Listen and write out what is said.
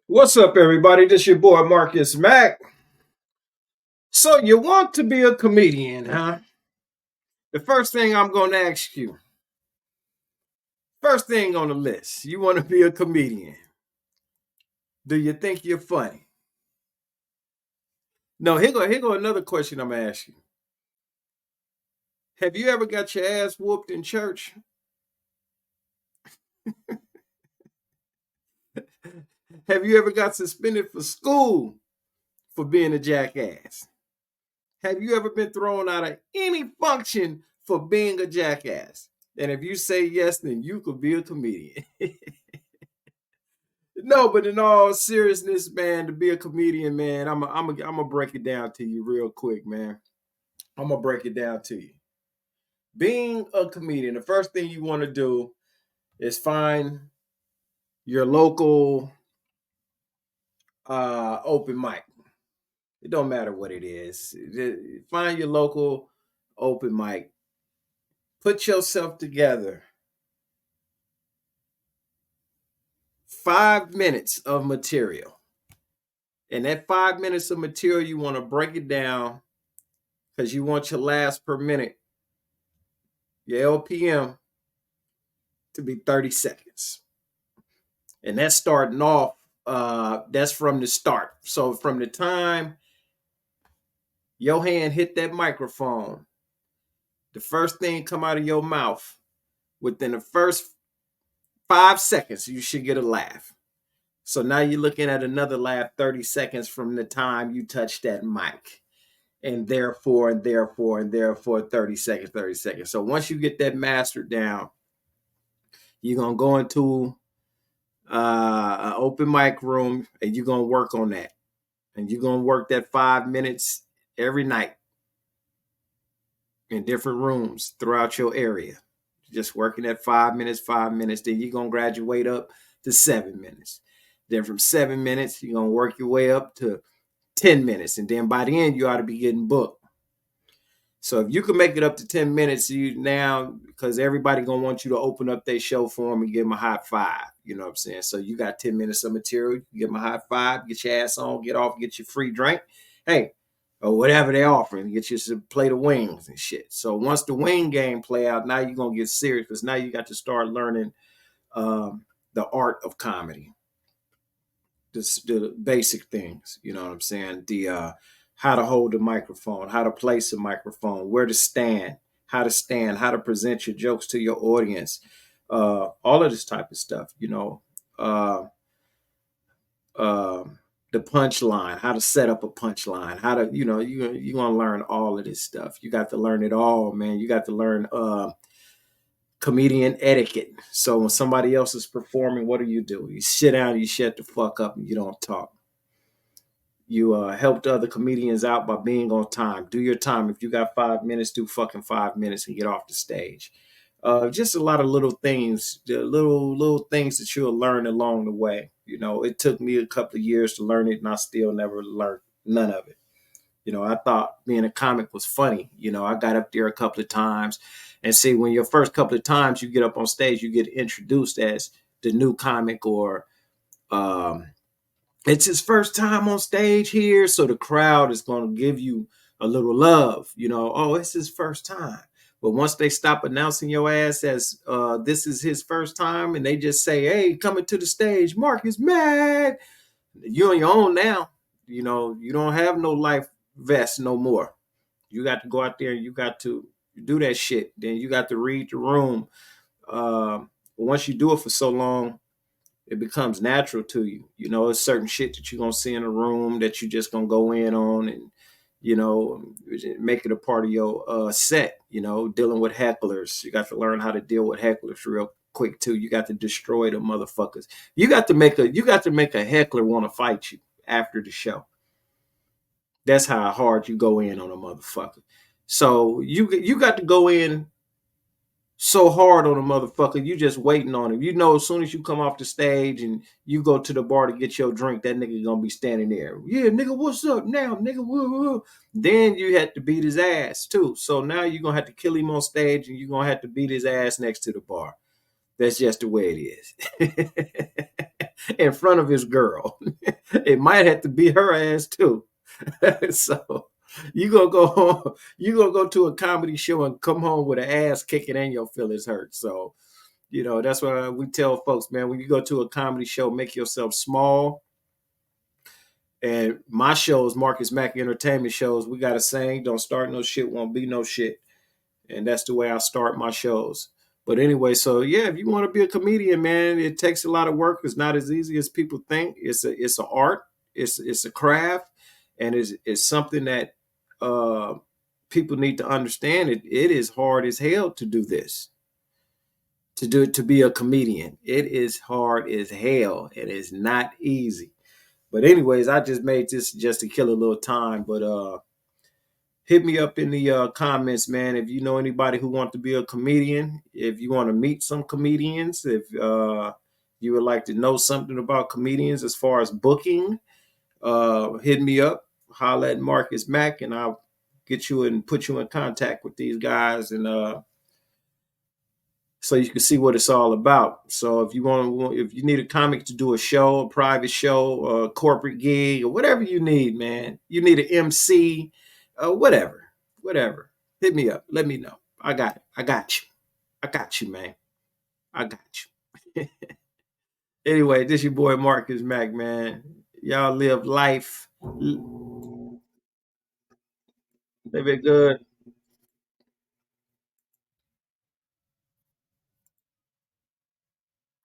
What's up, everybody? This your boy Marcus Mack. So you want to be a comedian, huh? The first thing I'm going to ask you, first thing on the list, you want to be a comedian. Do you think you're funny? No, here go another question I'm going to ask you. Have you ever got your ass whooped in church? Have you ever got suspended for school for being a jackass? Have you ever been thrown out of any function for being a jackass? And if you say yes, then you could be a comedian. No, but in all seriousness, man, to be a comedian, man, I'm gonna break it down to you real quick, man. I'm gonna break it down to you. Being a comedian, the first thing you want to do is find your local open mic. It don't matter what it is. Find your local open mic. Put yourself together. 5 minutes of material. And that 5 minutes of material, you want to break it down because you want your laughs per minute, your LPM, to be 30 seconds. And that's starting off, that's from the start. So from the time your hand hit that microphone, the first thing come out of your mouth, within the first 5 seconds, you should get a laugh. So now you're looking at another laugh 30 seconds from the time you touch that mic. And therefore 30 seconds, 30 seconds. So once you get that mastered down, you're going to go into an open mic room and you're going to work on that. And you're going to work that 5 minutes every night in different rooms throughout your area. Just working at 5 minutes. Then you're going to graduate up to 7 minutes. Then from 7 minutes, you're going to work your way up to 10 minutes. And then by the end, you ought to be getting booked. So if you can make it up to 10 minutes, you now, because everybody going to want you to open up their show for them and give them a high five. You know what I'm saying? So you got 10 minutes of material. You give them a high five, get your ass on, get off, get your free drink. Hey, or whatever they're offering, get you a plate of wings and shit. So once the wing game play out, now you're going to get serious because now you got to start learning the art of comedy. The basic things, you know what I'm saying? The how to hold the microphone, how to place a microphone, where to stand, how to present your jokes to your audience, all of this type of stuff, uh, the punchline, how to set up a punchline, how to, you're going to learn all of this stuff. You got to learn it all, man. You got to learn comedian etiquette. So when somebody else is performing, what do? You sit down, you shut the fuck up, and you don't talk. You helped other comedians out by being on time. Do your time. If you got 5 minutes, do fucking 5 minutes and get off the stage. Just a lot of little things, the little things that you'll learn along the way. It took me a couple of years to learn it, and I still never learned none of it. I thought being a comic was funny. I got up there a couple of times, and see, when your first couple of times you get up on stage, you get introduced as the new comic, or it's his first time on stage here, so the crowd is going to give you a little love. Oh, it's his first time. But once they stop announcing your ass as this is his first time, and they just say, "Hey, coming to the stage, Marcus Mack," you're on your own now. You don't have no life vest no more. You got to go out there and you got to do that shit. Then you got to read the room. Once you do it for so long, it becomes natural to you. It's certain shit that you're gonna see in a room that you just gonna go in on, and make it a part of your set. Dealing with hecklers, you got to learn how to deal with hecklers real quick too. You got to destroy the motherfuckers. You got to make a heckler want to fight you after the show. That's how hard you go in on a motherfucker. So you got to go in so hard on a motherfucker, you just waiting on him. As soon as you come off the stage and you go to the bar to get your drink, that nigga gonna be standing there. Yeah, nigga, what's up now, nigga? Woo. Then you had to beat his ass too. So now you're gonna have to kill him on stage, and you're gonna have to beat his ass next to the bar. That's just the way it is. in front of his girl. It might have to be her ass too. So you gonna go to a comedy show and come home with an ass kicking and your feelings hurt. So that's why we tell folks, man, when you go to a comedy show, make yourself small. And my shows, Marcus Mack Entertainment shows, we got a saying: don't start no shit, won't be no shit. And that's the way I start my shows. But anyway, so yeah, if you want to be a comedian, man, it takes a lot of work. It's not as easy as people think. It's an art. It's a craft, and it's something that uh, people need to understand. It is hard as hell to do this. To be a comedian, it is hard as hell. It is not easy. But anyways, I just made this just to kill a little time. But hit me up in the comments, man, if you know anybody who wants to be a comedian, if you want to meet some comedians, if you would like to know something about comedians as far as booking, hit me up, holla at Marcus Mack, and I'll get you and put you in contact with these guys, and so you can see what it's all about. So if you need a comic to do a show, a private show, a corporate gig, or whatever you need, man, you need an MC, whatever. Hit me up. Let me know. I got it. I got you. I got you, man. I got you. Anyway, this your boy Marcus Mack, man. Y'all live life. Live it good.